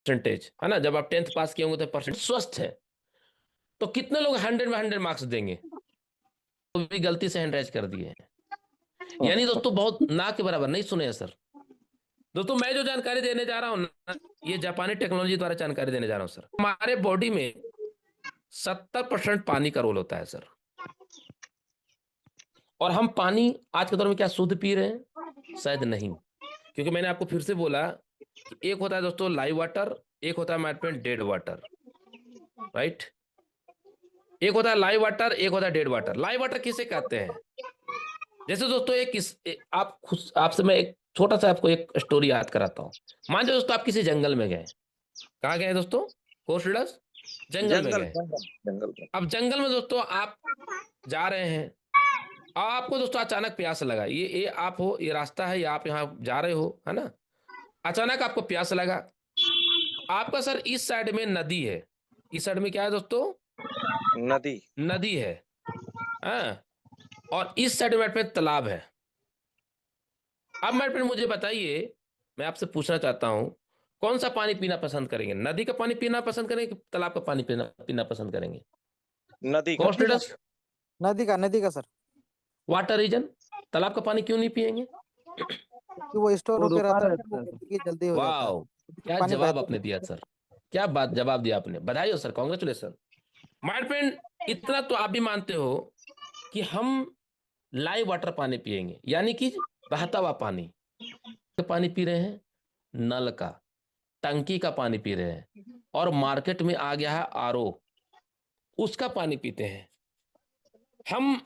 Percentage है ना, जब आप 10th पास किए होंगे तो परसेंट स्वस्थ है, तो कितने लोग 100 में 100 मार्क्स देंगे? तो भी गलती से हैंड राइज कर दिए हैं। यानी दोस्तों बहुत ना के बराबर नहीं सुने हैं सर। दोस्तों मैं जो जानकारी देने जा रहा हूं ना, ये जापानी टेक्नोलॉजी द्वारा जानकारी देने जा रहा हूं सर। हमारे बॉडी में 70% पानी का रोल होता है सर। और हम पानी आज के दौर में क्या शुद्ध पी रहे हैं? शायद नहीं, क्योंकि मैंने आपको फिर से बोला कि एक होता है दोस्तों लाइव वाटर, एक होता है my friend dead water, right? एक होता है लाइव वाटर, एक होता है डेड वाटर। लाइव वाटर किसे कहते हैं? जैसे दोस्तों आप खुद आपसे मैं एक छोटा सा आपको एक स्टोरी याद कराता हूँ। मान लो दोस्तों आप किसी जंगल में गए। कहाँ गए दोस्तों? कोर्स रीडर्स, जंगल में जंगल गए। जंगल जंगल में। अब जंगल में दोस्तों आप जा रहे हैं, और आपको दोस्तों अचानक प्यास लगा। ये आप हो, ये रास्ता है, ये आप यहाँ जा रहे हो, है ना? अचानक आपको प्यास लगा। आपका सर इस साइड में नदी है, इस साइड में क्या है दोस्तों? नदी। नदी है, हाँ? और इस साइड में तालाब है। अब मेरे फ्रेंड मुझे बताइए, मैं आपसे पूछना चाहता हूं, कौन सा पानी पीना पसंद करेंगे? नदी का पानी पीना पसंद करेंगे कि तालाब का पानी पीना पीना पसंद करेंगे? नदी का। कॉस्ट लीडर्स, नदी का सर। वाटर रीजन, तालाब का पानी क्यों नहीं पिएंगे? कि वो स्टोर वो होके रुका रहता है सर, रहता वो है। गंदगी जल्दी हो जाता है। वाह, क्या पानी जवाब बहता आपने नहीं दिया है। सर, क्या बात जवाब दिया आपने, बधाई हो सर, कांग्रेचुलेसन। माय फ्रेंड, इतना तो आप भी मानते हो कि हम लाइव वाटर पानी पिएंगे, यानी कि बहता हुआ पानी। पानी पी रहे हैं नल का, टंकी का पानी पी रहे हैं, और मार्केट में आ गया है आरओ, उसका पानी पीते हैं। हम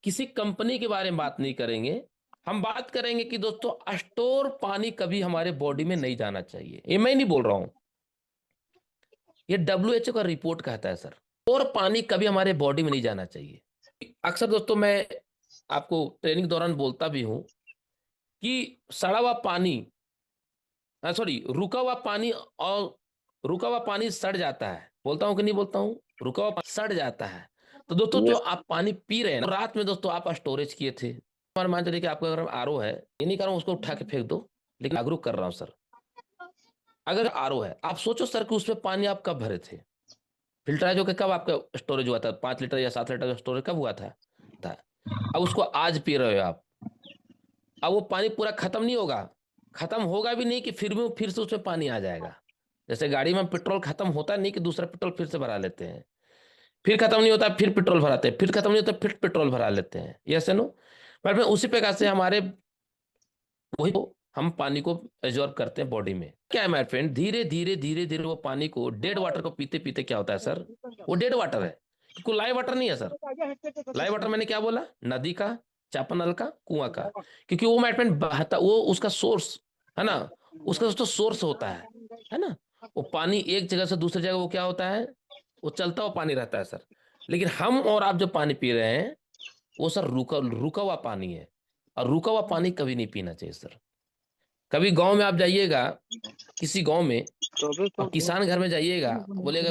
किसी कंपनी के बारे में बात नहीं करेंगे, हम बात करेंगे कि दोस्तों स्टोर पानी कभी हमारे बॉडी में नहीं जाना चाहिए। ये मैं नहीं बोल रहा हूं, ये डब्ल्यूएचओ का रिपोर्ट कहता है सर, और पानी कभी हमारे बॉडी में नहीं जाना चाहिए। अक्सर दोस्तों मैं आपको ट्रेनिंग दौरान बोलता भी हूं कि सड़ा हुआ पानी, सॉरी, रुका हुआ पानी, और रुका हुआ पानी सड़ जाता है। बोलता हूं कि नहीं बोलता हूं? रुका हुआ पानी सड़ जाता है। तो दोस्तों जो यस। आप पानी पी रहे हैं ना, रात में दोस्तों आप स्टोरेज किए थे, और मान चलिए कि आपका अगर आरओ है, ये नहीं कर रहा हूं उसको उठा के फेंक दो, लेकिन जागरूक कर रहा हूं सर। अगर आरओ है, आप सोचो सर कि उसमें पानी आप कब भरे थे? फिल्टराइज होकर कब आपका स्टोरेज हुआ था? 5 लीटर या 7 लीटर का स्टोरेज कब हुआ था? अब उसको आज पी रहे हो आप। अब वो पानी पूरा खत्म नहीं होगा, खत्म होगा भी नहीं कि फिर भी फिर से उसमें पानी आ जाएगा। जैसे गाड़ी में पेट्रोल खत्म होता नहीं कि दूसरा पेट्रोल फिर से भरा लेते हैं, फिर खत्म नहीं होता फिर पेट्रोल भराते हैं, फिर खत्म नहीं होता फिर पेट्रोल भरा लेते हैं, यस नो? पर उसी प्रकार से हमारे वही हम पानी को एब्जॉर्ब करते हैं बॉडी में। क्या है माय फ्रेंड, धीरे धीरे धीरे धीरे वो पानी को, डेड वाटर को पीते पीते क्या होता है सर? वो डेड वाटर है, क्योंकि लाइव वाटर नहीं है सर। लाइव वाटर मैंने क्या बोला? नदी का, चापानल का, कुआं का। क्योंकि वो माय फ्रेंड बहता, वो उसका सोर्स है ना, उसका दोस्तों सोर्स होता है ना? वो पानी एक जगह से दूसरी जगह वो क्या होता है? वो चलता हुआ पानी रहता है सर। लेकिन हम और आप जो पानी पी रहे हैं, वो सर रुका रुका हुआ पानी है, और रुका हुआ पानी कभी नहीं पीना चाहिए सर। कभी गांव में आप जाइएगा, किसी गांव में, और किसान घर में जाइएगा, बोलेगा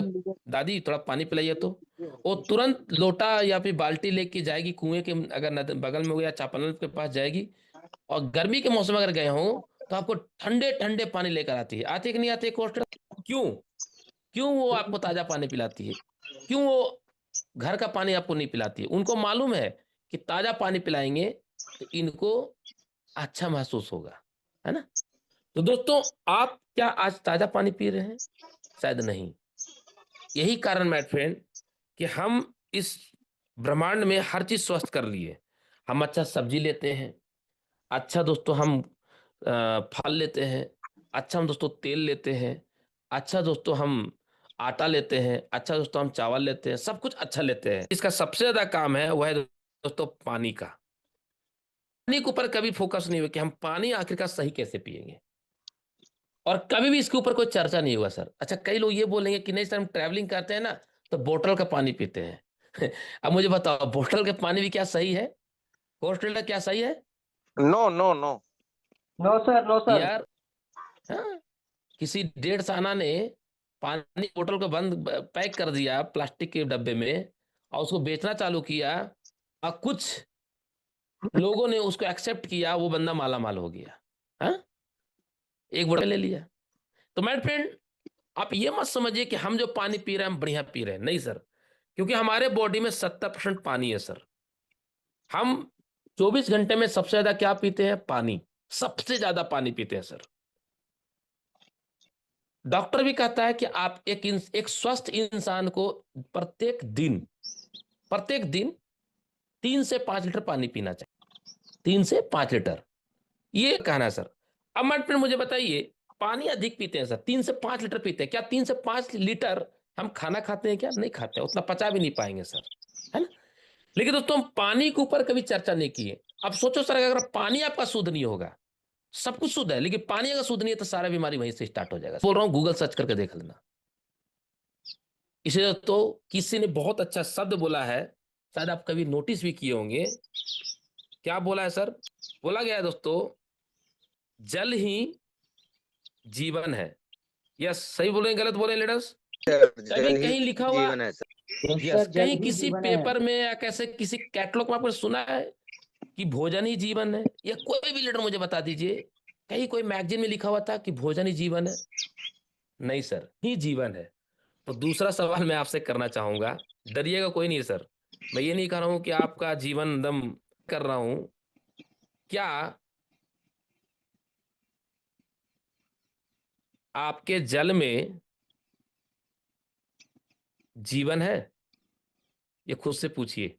दादी थोड़ा पानी पिलाइए, तो वो तुरंत लोटा या फिर बाल्टी लेके जाएगी कुएं के, अगर बगल में हो या चापानल के पास जाएगी। और गर्मी के मौसम में अगर गए हो तो आपको ठंडे ठंडे पानी लेकर आती है कि नहीं आती है कोस्टर? क्यों? क्यों वो आपको ताजा पानी पिलाती है? क्यों वो घर का पानी आपको नहीं पिलाती है? उनको मालूम है कि ताजा पानी पिलाएंगे तो इनको अच्छा महसूस होगा, है ना? तो दोस्तों, आप क्या आज ताजा पानी पी रहे हैं? शायद नहीं। यही कारण माय फ्रेंड कि हम इस ब्रह्मांड में हर चीज स्वस्थ कर लिए। हम अच्छा सब्जी लेते हैं, अच्छा दोस्तों हम फल लेते हैं, अच्छा हम दोस्तों तेल लेते हैं, अच्छा दोस्तों हम आटा लेते हैं, अच्छा दोस्तों हम चावल लेते हैं, सब कुछ अच्छा लेते हैं। इसका सबसे ज्यादा काम है वह है दोस्तों पानी का। पानी के ऊपर कभी फोकस नहीं हुआ कि हम पानी आखिरकार सही कैसे पिएंगे, और कभी भी इसके ऊपर कोई चर्चा नहीं हुआ सर। अच्छा, कई लोग ये बोलेंगे कि नहीं सर हम ट्रैवलिंग करते हैं ना तो बोतल का पानी पीते हैं। अब मुझे बताओ, बोतल का पानी भी क्या सही है? हॉस्टल का क्या सही है? No no no. No sir, no sir. यार, हाँ, किसी डेढ़ साना ने पानी बोतल को बंद पैक कर दिया प्लास्टिक के डब्बे में, और उसको बेचना चालू किया, और कुछ लोगों ने उसको एक्सेप्ट किया, वो बंदा माला माल हो गया। हाँ, एक बोतल ले लिया। तो माय फ्रेंड, आप ये मत समझिए कि हम जो पानी पी रहे हैं हम बढ़िया पी रहे हैं, नहीं सर, क्योंकि हमारे बॉडी में 70% पानी है सर। हम 24 घंटे में सबसे ज्यादा क्या पीते हैं? पानी, सबसे ज्यादा पानी पीते हैं सर। डॉक्टर भी कहता है कि आप एक स्वस्थ इंसान को प्रत्येक दिन 3 से 5 लीटर पानी पीना चाहिए, 3 से 5 लीटर, ये कहना है सर। अब मैडम मुझे बताइए, पानी अधिक पीते हैं सर, 3 से 5 लीटर पीते हैं, क्या 3 से 5 लीटर हम खाना खाते हैं? क्या नहीं खाते हैं, उतना पचा भी नहीं पाएंगे सर, है ना। लेकिन दोस्तों हम पानी के ऊपर कभी चर्चा नहीं किए। अब सोचो सर, अगर पानी आपका शुद्ध नहीं होगा, सब कुछ शुद्ध है लेकिन पानी अगर शुद्ध नहीं है तो सारा बीमारी वहीं से स्टार्ट हो जाएगा। बोल रहा हूं, गूगल सर्च करके देख लेना। इसे तो किसी ने बहुत अच्छा शब्द बोला है, शायद आप कभी नोटिस भी किए होंगे। क्या बोला है सर? बोला गया है दोस्तों, जल ही जीवन है। यस, सही बोले गलत बोले लीडर्स? कभी कहीं लिखा हुआ, जीवन है सर। यस, जल कहीं ही किसी जीवन है। पेपर में या कैसे किसी कैटलॉग में आपने सुना है कि भोजन ही जीवन है? या कोई भी लीडर मुझे बता दीजिए, कहीं कोई मैगजीन में लिखा हुआ था कि भोजन ही जीवन है? नहीं सर, ही जीवन है। तो दूसरा सवाल मैं आपसे करना चाहूंगा, डरिएगा कोई नहीं सर, मैं ये नहीं कह रहा हूं कि आपका जीवन दम कर रहा हूं। क्या आपके जल में जीवन है? ये खुद से पूछिए।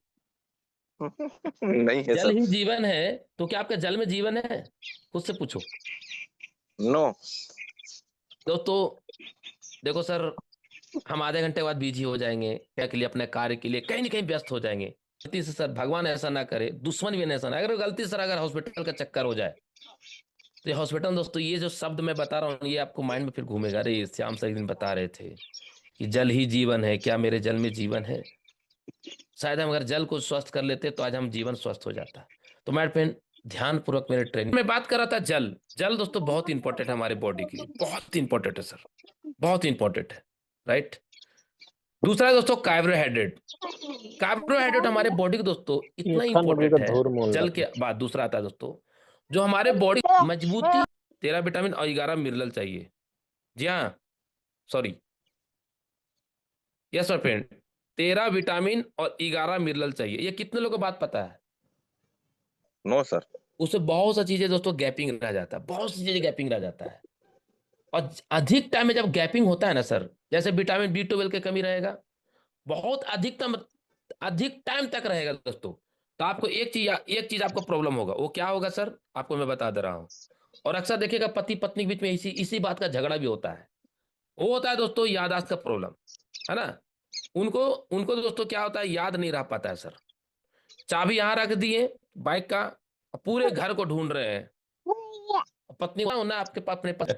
नहीं है जल सर। ही जीवन है तो क्या आपके जल में जीवन है? खुद से पूछो। नो। दोस्तों देखो सर, हम आधे घंटे बाद बिजी हो जाएंगे, क्या के लिए? अपने कार्य के लिए कहीं ना कहीं व्यस्त हो जाएंगे। गलती से सर, भगवान ऐसा ना करे, दुश्मन भी ऐसा ना, अगर गलती से अगर हॉस्पिटल का चक्कर हो जाए तो ये हॉस्पिटल, दोस्तों ये जो शब्द मैं बता रहा हूँ ये आपको माइंड में फिर घूमेगा, अरे श्याम सर एक दिन बता रहे थे कि जल ही जीवन है, क्या मेरे जल में जीवन है? शायद हम अगर जल को स्वस्थ कर लेते तो आज हम जीवन स्वस्थ हो जाता। तो मैं फ्रेंड ध्यान पूर्वक मेरे ट्रेनिंग में बात कर रहा था, जल। जल दोस्तों बहुत इंपॉर्टेंट है हमारे बॉडी के लिए, बहुत इंपॉर्टेंट है सर, बहुत इंपॉर्टेंट है, राइट। दूसरा है दोस्तों कार्बोहाइड्रेट। कार्बोहाइड्रेट हमारे बॉडी के दोस्तों इतना इंपॉर्टेंट है, जल के बाद दूसरा आता है दोस्तों, जो हमारे बॉडी मजबूती, 13 विटामिन और 11 मिनरल चाहिए। जी हाँ, सॉरी, यस फ्रेंड, 13 विटामिन और 11 मिनरल चाहिए। ये कितने लोगों को बात पता है? No sir. उससे बहुत सी चीजें दोस्तों गैपिंग रह जाता है, बहुत सी चीजें गैपिंग रह जाता है। और अधिक टाइम में जब गैपिंग होता है ना सर, जैसे विटामिन B12 की कमी रहेगा, बहुत अधिक टाइम तक रहेगा दोस्तों, तो आपको एक चीज आपको प्रॉब्लम होगा। वो क्या होगा सर? आपको मैं बता दे रहा हूं। और अक्सर देखिएगा पति पत्नी के बीच में इसी इसी बात का झगड़ा भी होता है। वो होता है दोस्तों याददाश्त का प्रॉब्लम, है ना। उनको उनको दोस्तों क्या होता है, याद नहीं रह पाता है सर। चाबी यहां रख दिए बाइक का, पूरे घर को ढूंढ रहे हैं, पत्नी होना आपके पास अपने पास।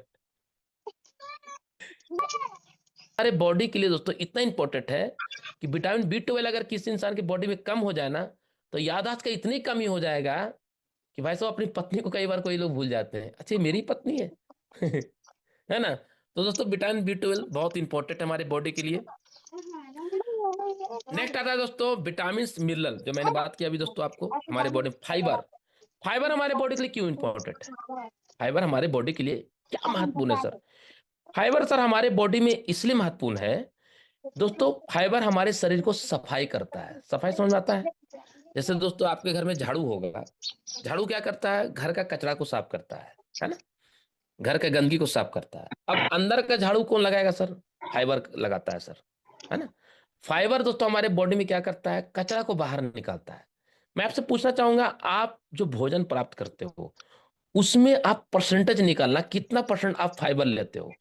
हमारे बॉडी के लिए दोस्तों इतना इंपॉर्टेंट है कि विटामिन B12 अगर किसी इंसान की बॉडी में कम हो जाए ना, तो याददाश्त का इतनी कमी हो जाएगा कि भाई साहब अपनी पत्नी को कई बार कोई लोग भूल जाते हैं, अच्छा ये मेरी पत्नी है है ना। तो दोस्तों विटामिन B12 बहुत इंपॉर्टेंट है हमारे बॉडी के लिए। नेक्स्ट आता है दोस्तों विटामिन मिनरल, जो मैंने बात की अभी दोस्तों आपको, हमारे बॉडी में फाइबर। फाइबर हमारे बॉडी के लिए क्यों इंपॉर्टेंट है? फाइबर हमारे बॉडी के लिए क्या महत्वपूर्ण है सर? फाइबर सर हमारे बॉडी में इसलिए महत्वपूर्ण है दोस्तों, फाइबर हमारे शरीर को सफाई करता है। सफाई समझ में आता है? जैसे दोस्तों आपके घर में झाड़ू होगा, झाड़ू क्या करता है? घर का कचरा को साफ करता है ना, घर के गंदगी को साफ करता है। अब अंदर का झाड़ू कौन लगाएगा सर? फाइबर लगाता है सर, है ना। फाइबर दोस्तों हमारे बॉडी में क्या करता है? कचरा को बाहर निकालता है। मैं आपसे पूछना चाहूंगा, आप जो भोजन प्राप्त करते हो उसमें आप परसेंटेज निकालना, कितना परसेंट आप फाइबर लेते हो?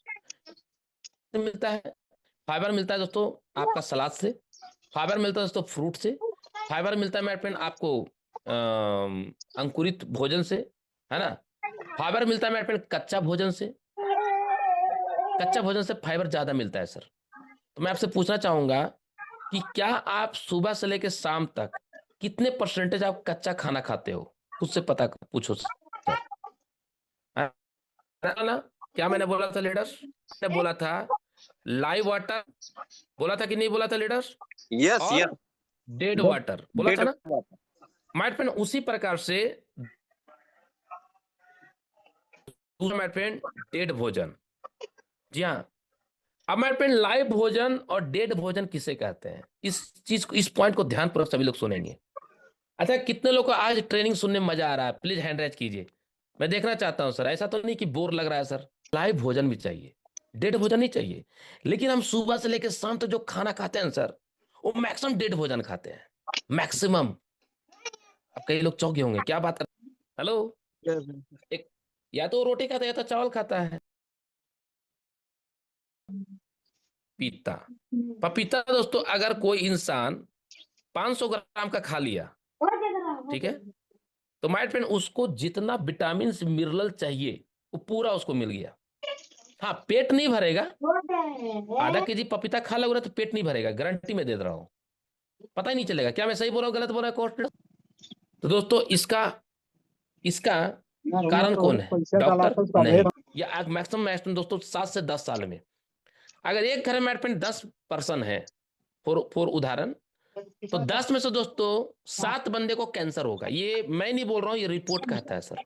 मिलता है फाइबर, मिलता है दोस्तों आपका सलाद से, फाइबर मिलता है दोस्तों फ्रूट से, फाइबर मिलता है मेरे फ्रेंड आपको अंकुरित भोजन से, है ना। फाइबर मिलता है मेरे फ्रेंड कच्चा भोजन से, कच्चा भोजन से फाइबर ज्यादा मिलता है सर। तो मैं आपसे पूछना चाहूंगा कि क्या आप सुबह से लेकर शाम तक कितने परसेंटेज आप कच्चा खाना खाते हो? खुद से पता पूछो सर, है ना। क्या मैंने बोला था लीडर्स? मैंने बोला था लाइव वाटर, बोला था कि नहीं बोला था लीडर्स? Yes yes. और डेड वाटर बोला था डेढ़। ना माय फ्रेंड। उसी प्रकार से माय फ्रेंड डेड भोजन, जी हाँ, अब मेरे फ्रेंड लाइव भोजन और डेड भोजन किसे कहते हैं, इस चीज को, इस पॉइंट को ध्यान पूर्वक सभी लोग सुनेंगे। अच्छा, कितने लोग को आज ट्रेनिंग सुनने में मजा आ रहा है? प्लीज हैंड रेज कीजिए, मैं देखना चाहता हूं सर। ऐसा तो नहीं कि बोर लग रहा है सर? लाइव भोजन भी चाहिए, डेड भोजन नहीं चाहिए। लेकिन हम सुबह से लेकर शाम तक जो खाना खाते हैं सर, वो मैक्सिमम डेड भोजन खाते हैं, मैक्सिमम। अब कई लोग चौंक गए होंगे, क्या बात कर, हेलो, एक या तो रोटी खाता है या तो चावल खाता है। पपीता, पपीता दोस्तों अगर कोई इंसान 500 ग्राम का खा लिया, ठीक है, तो माय फ्रेंड उसको जितना विटामिन मिनरल चाहिए वो पूरा उसको मिल गया। हाँ, पेट नहीं भरेगा, आधा केजी पपीता खा लोगे तो पेट नहीं भरेगा, गारंटी में दे रहा हूं, पता ही नहीं चलेगा। क्या मैं सही बोल रहा हूँ, गलत बोल रहा हूँ? तो दोस्तों इसका इसका कारण कौन है? डॉक्टर नहीं, या मैक्सिमम दोस्तों 7 से 10 साल में अगर एक घर में 10 पर्सन है, फॉर उदाहरण, तो 10 में से दोस्तों 7 बंदे को कैंसर होगा। ये मैं नहीं बोल रहा हूं, ये रिपोर्ट कहता है सर,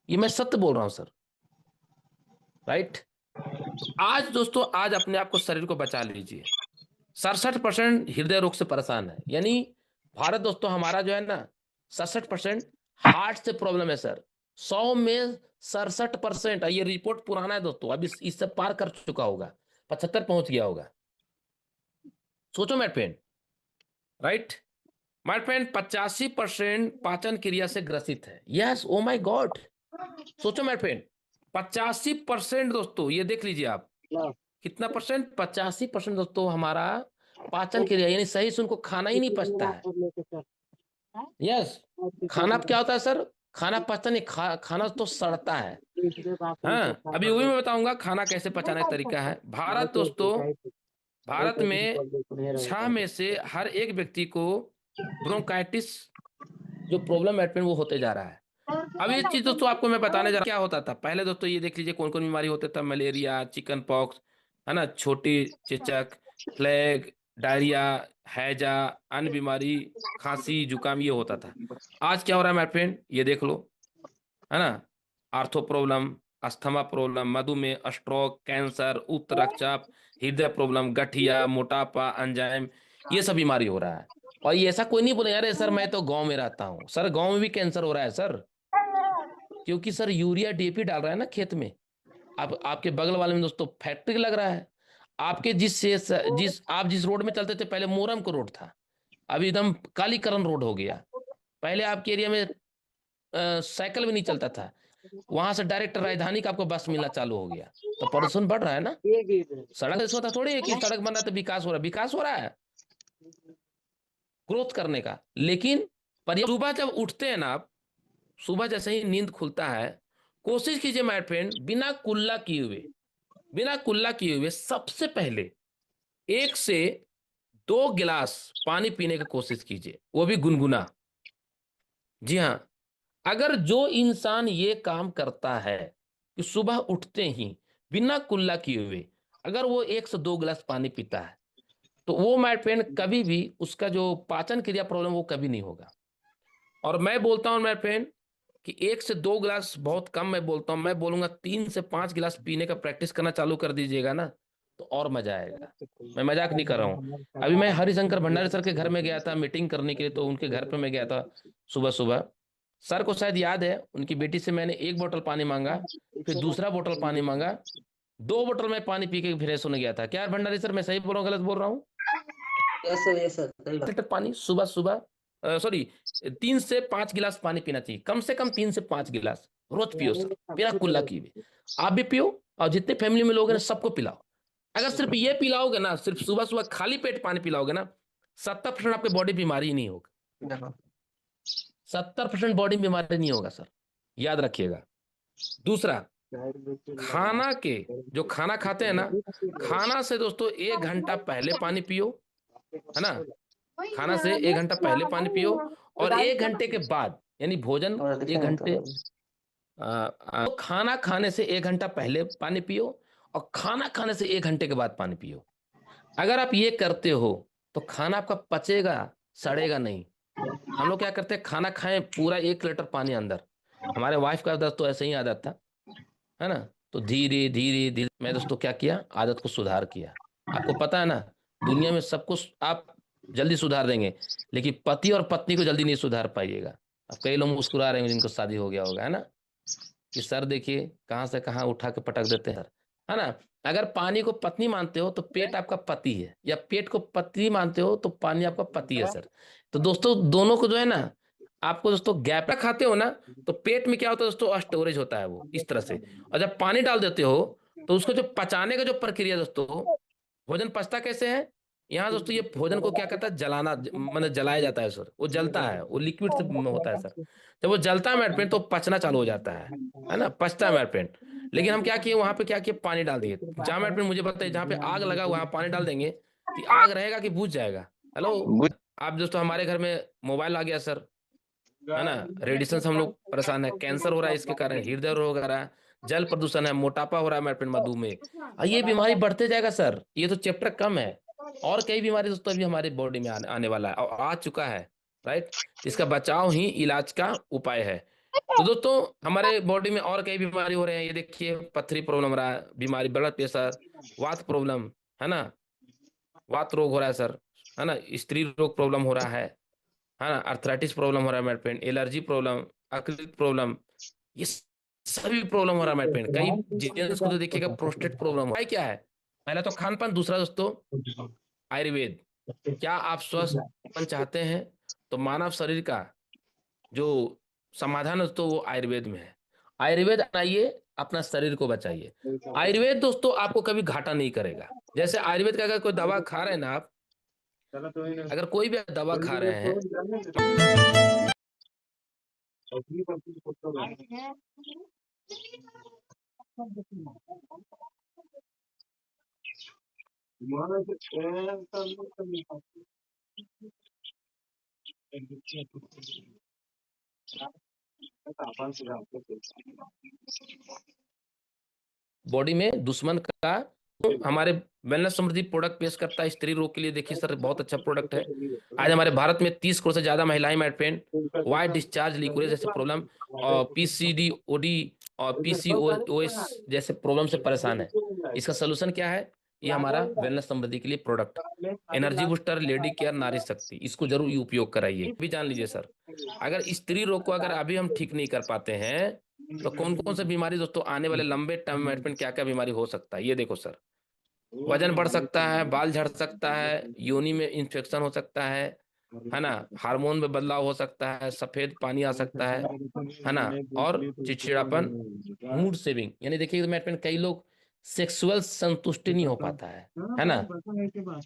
ये मैं सत्य बोल रहा हूं सर, राइट। आज दोस्तों, आज अपने आप को, शरीर को बचा लीजिए। 67% हृदय रोग से परेशान है, यानी भारत दोस्तों हमारा जो है ना, 67% हार्ट से प्रॉब्लम है सर। 100 में 67%। ये रिपोर्ट पुराना है दोस्तों, अब इससे पार कर चुका होगा, 75 पहुंच गया होगा। सोचो my friend, right. My friend 85% पाचन क्रिया से ग्रसित है। यस, ओ माय गॉड, सोचो माय फ्रेंड, 85% दोस्तों, ये देख लीजिए आप, कितना परसेंट? 85% दोस्तों हमारा पाचन क्रिया, यानी सही से उनको खाना ही नहीं पचता है। यस, खाना क्या होता है सर? खाना पचता नहीं, खाना तो सड़ता है। हाँ, अभी वही मैं बताऊंगा खाना कैसे पचाने का तरीका है। भारत दोस्तों, भारत में 6 में से हर एक व्यक्ति को ब्रोंकाइटिस जो प्रॉब्लम है वो होते जा रहा है। अब ये चीज दोस्तों आपको मैं बताने जा रहा हूं, क्या होता था पहले दोस्तों, ये देख लीजिए कौन कौन बीमारी होता था। मलेरिया, चिकन पॉक्स, है ना, छोटी चेचक, प्लेग, डायरिया, हैजा, अन्य बीमारी, खांसी, जुकाम, ये होता था। आज क्या हो रहा है माय फ्रेंड, ये देख लो, है ना, आर्थो प्रॉब्लम, अस्थमा प्रॉब्लम, मधुमेह, स्ट्रोक, कैंसर, उच्च रक्तचाप, हृदय प्रॉब्लम, गठिया, मोटापा, एंजाइम, ये सब बीमारी हो रहा है। और ये ऐसा कोई नहीं बोले यार सर मैं तो गांव में रहता हूं, सर गांव में भी कैंसर हो रहा है सर, क्योंकि सर यूरिया डीएपी डाल रहा है ना खेत में। अब आपके बगल वाले में दोस्तों फैक्ट्री लग रहा है। आपके जिस रोड में चलते थे पहले, मोरम को रोड था, अभी एकदम कालीकरण रोड हो गया। पहले आपके एरिया में साइकिल भी नहीं चलता था, वहां से डायरेक्ट राजधानी का आपको बस मिलना चालू हो गया। तो प्रदूषण बढ़ रहा है ना। सड़क ऐसा होता थोड़ी है कि सड़क बन रहा है तो विकास हो रहा है, विकास हो रहा है ग्रोथ करने का। लेकिन सुबह जब उठते हैं ना आप, सुबह जैसे ही नींद खुलता है, कोशिश कीजिए माय फ्रेंड, बिना कुल्ला किए हुए सबसे पहले 1 से 2 गिलास पानी पीने की कोशिश कीजिए, वो भी गुनगुना। जी हाँ, अगर जो इंसान ये काम करता है कि सुबह उठते ही बिना कुल्ला किए हुए अगर वो 1 से 2 गिलास पानी पीता है, तो वो माय फ्रेंड कभी भी उसका जो पाचन क्रिया प्रॉब्लम वो कभी नहीं होगा। और मैं बोलता हूं माय फ्रेंड कि 1 से 2 गिलास बहुत कम मैं बोलता हूं, मैं बोलूंगा 3 से 5 गिलास पीने का प्रैक्टिस करना चालू कर दीजिएगा ना, तो और मजा आएगा। मैं मजाक नहीं कर रहा हूँ। अभी मैं हरिशंकर भंडारी सर के घर में गया था मीटिंग करने के लिए, तो उनके घर पे मैं गया था सुबह सुबह। सर को शायद याद है, उनकी बेटी से मैंने 1 बोतल पानी मांगा, फिर दूसरा बोतल पानी मांगा, 2 बोतल में पानी पी के फ्रेश होने गया था। क्या यार भंडारी सर, मैं सही बोल रहा हूँ गलत बोल रहा हूँ? यस सर सही बात। लीटर पानी सुबह सुबह, सॉरी, 3 से 5 गिलास पानी पीना चाहिए, कम से कम 3 से 5 गिलास रोज पियो सर, बिना कुल्ला किए। आप भी पियो और जितने फैमिली में लोग हैं सबको पिलाओ। अगर सिर्फ ये पिलाओगे ना, सिर्फ सुबह सुबह खाली पेट पानी पिलाओगे ना, 70% आपके बॉडी बीमारी नहीं होगा, 70% बॉडी बीमारी नहीं होगा सर, याद रखिएगा। दूसरा, खाना के जो खाना खाते हैं ना, खाना से दोस्तों 1 घंटा पहले पानी पियो, है ना, खाना से 1 घंटा पहले पानी पियो, और 1 घंटे के बाद, यानी भोजन 1 घंटे, खाना खाने से 1 घंटा पहले पानी पियो, और खाना खाने से 1 घंटे के बाद पानी पियो। अगर आप ये करते हो तो खाना आपका पचेगा, सड़ेगा नहीं। हम लोग क्या करते हैं, खाना खाएं पूरा 1 लीटर पानी अंदर। हमारे वाइफ का दोस्तों ऐसे ही आदत था, है ना, तो धीरे धीरे धीरे मैं दोस्तों क्या किया, आदत को सुधार किया। आपको पता है ना, दुनिया में सब कुछ आप जल्दी सुधार देंगे, लेकिन पति और पत्नी को जल्दी नहीं सुधार पाइएगा। अब कई लोग मुस्कुरा रहे हैं जिनको शादी हो गया होगा, है ना, कि सर देखिए कहाँ से कहाँ उठा के पटक देते हैं, है ना। अगर पानी को पत्नी मानते हो तो पेट आपका पति है, या पेट को पत्नी मानते हो तो पानी आपका पति है सर। तो दोस्तों दोनों को जो है ना, आपको दोस्तों गैप खाते हो ना, तो पेट में क्या होता है दोस्तों, स्टोरेज होता है वो इस तरह से। और जब पानी डाल देते हो तो उसको जो पचाने का जो प्रक्रिया दोस्तों, भोजन पचता कैसे है, यहाँ दोस्तों ये भोजन को क्या कहता है, जलाना, मतलब जलाया जाता है सर, वो जलता है, वो लिक्विड से होता है सर। जब वो जलता है मेरे फ्रेंड तो पचना चालू हो जाता है ना, पचता है मेरे फ्रेंड। लेकिन हम क्या किए, वहां पे क्या किए, पानी डाल दिए। जहां मेरे फ्रेंड मुझे बताइए, जहाँ पे आग लगा वहां पानी डाल देंगे तो आग रहेगा कि बुझ जाएगा। हेलो, आप दोस्तों हमारे घर में मोबाइल आ गया सर, है ना, रेडिएशन से हम लोग परेशान है, कैंसर हो रहा है इसके कारण, हृदय रोग हो रहा है, जल प्रदूषण है, मोटापा हो रहा है मेरे फ्रेंड, मधुमेह, और ये बीमारी बढ़ते जाएगा सर। ये तो चैप्टर कम है, और कई बीमारी दोस्तों अभी हमारे बॉडी में आने वाला है और आ चुका है, राइट। इसका बचाव ही इलाज का उपाय है। तो दोस्तों हमारे बॉडी में और कई बीमारी हो रहे हैं, ये देखिए पथरी प्रॉब्लम हो रहा है, बीमारी ब्लड प्रेशर, वात प्रॉब्लम, है ना, वात रोग हो रहा है सर, है ना, स्त्री रोग प्रॉब्लम हो रहा है ना, अर्थराइटिस प्रॉब्लम हो रहा है मेरे फ्रेंड, एलर्जी प्रॉब्लम, अक्रिक प्रॉब्लम, ये सभी प्रॉब्लम हो रहा है मेरे फ्रेंड। कई जेंट्स को तो देखिएगा प्रोस्टेट प्रॉब्लम है। क्या है, पहला तो खान पान, दूसरा दोस्तों आयुर्वेद। क्या आप स्वस्थ जीवन चाहते हैं तो मानव शरीर का जो समाधान है दोस्तों वो आयुर्वेद में है। आयुर्वेद अपनाइए, अपना शरीर को बचाइए। आयुर्वेद दोस्तों आपको कभी घाटा नहीं करेगा। जैसे आयुर्वेद का अगर कोई दवा खा रहे हैं ना आप, अगर कोई भी दवा खा रहे हैं, बॉडी में दुश्मन का, हमारे वेलनेस समृद्धि प्रोडक्ट पेश करता है स्त्री रोग के लिए। देखिए सर बहुत अच्छा प्रोडक्ट है। आज हमारे भारत में 30 करोड़ से ज्यादा महिलाएं मेरे फ्रेंड वाइट डिस्चार्ज, लिक्विड जैसे प्रॉब्लम, और पीसीडीओडी और पीसीओएस जैसे प्रॉब्लम से परेशान है। इसका सोल्यूशन क्या है, ये हमारा वेलनेस समृद्धि के लिए product, energy booster lady care नारी शक्ति, इसको जरूर उपयोग कराइए। भी जान लीजिए सर, अगर स्त्री रोग को अगर अभी हम ठीक नहीं कर पाते हैं तो कौन कौन सी बीमारी दोस्तों आने वाले लंबे टर्म में क्या क्या बीमारी हो सकता है। ये देखो सर, वजन बढ़ सकता है, बाल झड़ सकता है, योनि में इंफेक्शन हो सकता है ना, हार्मोन में बदलाव हो सकता है, सफेद पानी आ सकता है ना, और चिड़चिड़ापन, मूड सेविंग, यानी देखिए मेरे कई लोग सेक्सुअल संतुष्टि नहीं हो पाता है ना।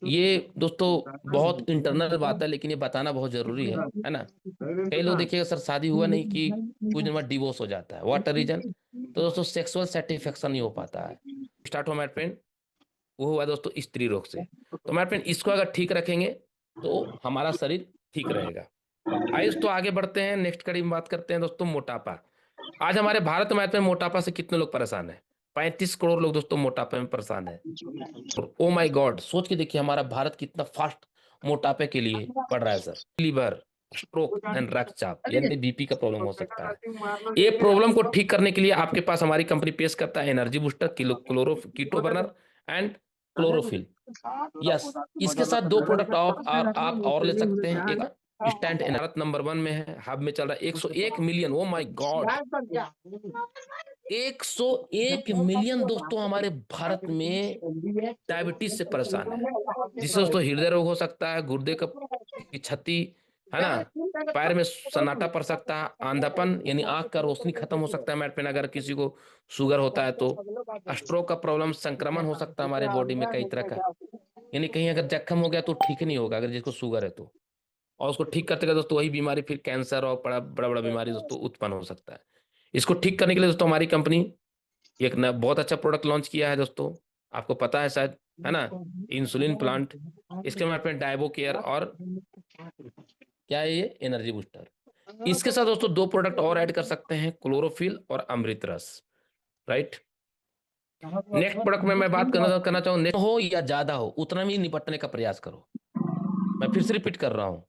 ये दोस्तों बहुत इंटरनल बात है, लेकिन ये बताना बहुत जरूरी है ना। कई लोग देखिएगा सर शादी हुआ नहीं कि कुछ दिन बाद डिवोर्स हो जाता है, व्हाट रीजन, तो दोस्तों सेक्सुअल सेटिस्फेक्शन नहीं हो पाता है। स्टार्ट हो मेरे फ्रेंड, वो हुआ दोस्तों स्त्री रोग से। तो मेरे फ्रेंड इसको अगर ठीक रखेंगे तो हमारा शरीर ठीक रहेगा। आइए तो आगे बढ़ते हैं, नेक्स्ट कड़ी में बात करते हैं दोस्तों मोटापा। आज हमारे भारत में मोटापा से कितने लोग परेशान है, 35 करोड़ लोग दोस्तों मोटापे में परेशान है। ओ माय गॉड, सोच के देखिए हमारा भारत कितना फास्ट मोटापे के लिए बढ़ रहा है सर। लीवर, स्ट्रोक एंड रक्तचाप यानी बीपी का प्रॉब्लम हो सकता है। ये प्रॉब्लम को ठीक करने के लिए आपके पास हमारी कंपनी पेश करता है energy booster, chloro keto burner and chlorophyll. Yes, इसके साथ दो प्रोडक्ट आप और ले सकते हैं। एक स्टैंड भारत नंबर 1 में है, हब में चल रहा है 101 million. Oh my God, 101 million दोस्तों हमारे भारत में डायबिटीज से परेशान है, जिससे दोस्तों हृदय रोग हो सकता है, गुर्दे की क्षति, है ना, पैर में सन्नाटा पड़ सकता है, अंधापन यानी आंख का रोशनी खत्म हो सकता है मेरे पे, अगर किसी को शुगर होता है तो स्ट्रोक का प्रॉब्लम, संक्रमण हो सकता है हमारे बॉडी में कई तरह का, यानी कहीं अगर जख्म हो गया तो ठीक नहीं होगा अगर जिसको शुगर है तो, और उसको ठीक करते दोस्तों वही बीमारी फिर कैंसर और बड़ा बड़ा बीमारी दोस्तों उत्पन्न हो सकता है। इसको ठीक करने के लिए दोस्तों हमारी कंपनी एक बहुत अच्छा प्रोडक्ट लॉन्च किया है दोस्तों, आपको पता है शायद, है ना, इंसुलिन प्लांट। इसके में डायबो केयर और क्या है ये एनर्जी बूस्टर। इसके साथ दोस्तों दो प्रोडक्ट और ऐड कर सकते हैं, क्लोरोफिल और अमृत रस, राइट। नेक्स्ट प्रोडक्ट में मैं बात करना चाहूँ, हो या ज्यादा हो उतना ही निपटने का प्रयास करो। मैं फिर से रिपीट कर रहा हूं,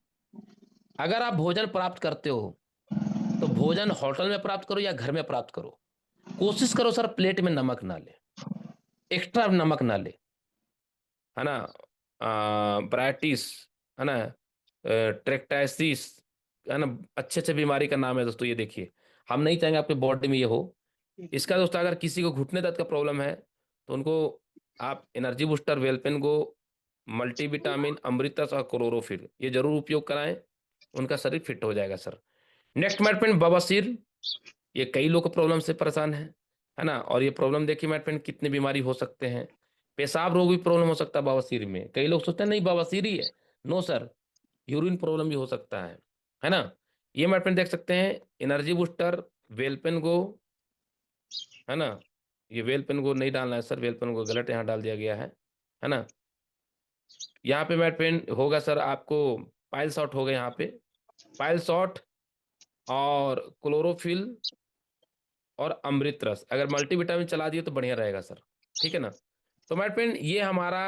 अगर आप भोजन प्राप्त करते हो तो भोजन होटल में प्राप्त करो या घर में प्राप्त करो, कोशिश करो सर प्लेट में नमक ना ले, एक्स्ट्रा नमक ना ले, है ना। ब्राइटिस, है ना, ट्रेक्टाइसिस, है ना, अच्छे अच्छे बीमारी का नाम है दोस्तों। ये देखिए, हम नहीं चाहेंगे आपके बॉडी में ये हो। इसका दोस्तों अगर किसी को घुटने दर्द का प्रॉब्लम है तो उनको आप एनर्जी बूस्टर, वेलपेन गो, मल्टीविटामिन, अमृतस और क्लोरोफिल ये जरूर उपयोग कराएं, उनका शरीर फिट हो जाएगा सर। नेक्स्ट माय फ्रेंड, बवासीर। ये कई लोग प्रॉब्लम से परेशान है ना। और ये प्रॉब्लम देखिए माय फ्रेंड कितनी बीमारी हो सकते हैं। पेशाब रोग भी प्रॉब्लम हो सकता है बवासीर में। कई लोग सोचते हैं नहीं बवासीर ही है, नो सर, यूरिन प्रॉब्लम भी हो सकता है ना। ये माय फ्रेंड देख सकते हैं, एनर्जी बूस्टर, वेलपेन गो, है ना। ये वेलपेन को नहीं डालना है सर, वेलपेन को गलत यहाँ डाल दिया गया है ना। यहाँ पे माय फ्रेंड होगा सर आपको पाइल शॉट होगा, यहाँ पे पाइल शॉट और क्लोरोफिल और अमृत रस। अगर मल्टीविटामिन चला दिए तो बढ़िया रहेगा सर, ठीक है ना। तो माय फ्रेंड ये हमारा